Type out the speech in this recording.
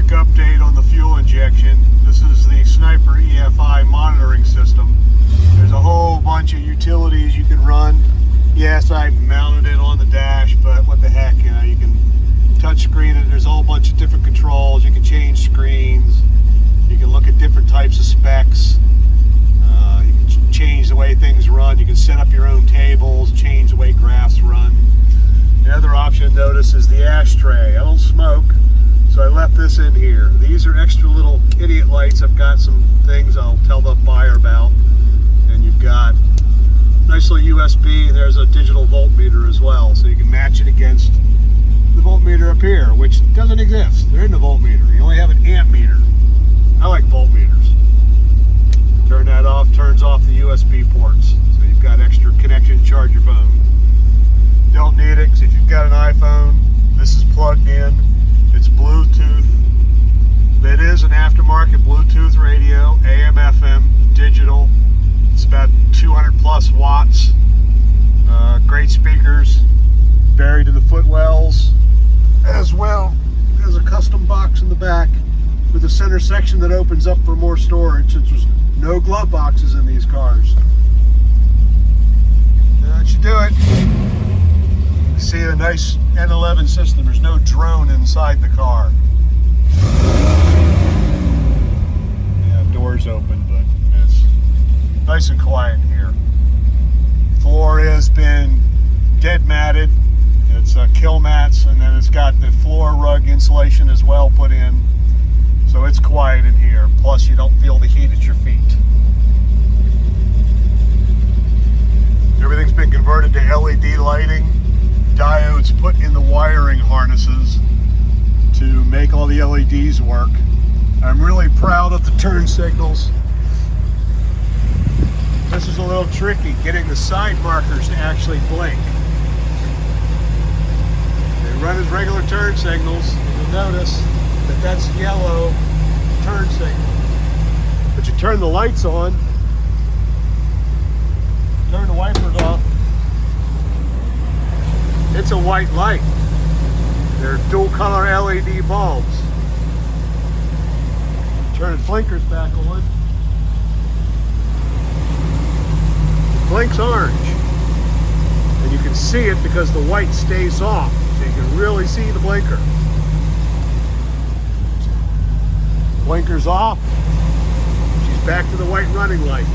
quick update on the fuel injection. This is the Sniper EFI monitoring system. There's a whole bunch of utilities you can run. Yes, I mounted it on the dash, but what the heck, you know, you can touch screen it. There's a whole bunch of different controls. You can change screens. You can look at different types of specs. You can change the way things run. You can set up your own tables, change the way graphs run. The other option, notice, is the ashtray. I don't smoke, so I left this in here. These are extra little idiot lights. I've got some things I'll tell the buyer about. And you've got a nice little USB, and there's a digital voltmeter as well, so you can match it against the voltmeter up here, which doesn't exist. There isn't a voltmeter. You only have an amp meter. I like voltmeters. Turn that off, turns off the USB ports. So you've got extra connection to charge your phone. Don't need it, because if you've got an iPhone, this is plugged in. It's Bluetooth. It is an aftermarket Bluetooth radio, AM, FM, digital. It's about 200 plus watts. Great speakers buried in the footwells, as well as a custom box in the back with a center section that opens up for more storage, since there's no glove boxes in these cars. That should do it. You see a nice N11 system. There's no drone inside the car. Yeah, doors open, but it's nice and quiet here. Floor has been dead matted. It's kill mats, and then it's got the floor rug insulation as well put in. So it's quiet in here. Plus, you don't feel the heat at your feet. Everything's been converted to LED lighting. Diodes put in the wiring harnesses to make all the LEDs work. I'm really proud of the turn signals. This is a little tricky, getting the side markers to actually blink. They run as regular turn signals, and you'll notice that that's yellow turn signal. But you turn the lights on, turn the wipers off, it's a white light. They're dual color LED bulbs. Turn the blinkers back on. It blinks orange. And you can see it because the white stays off. So you can really see the blinker. Blinkers off. She's back to the white running light.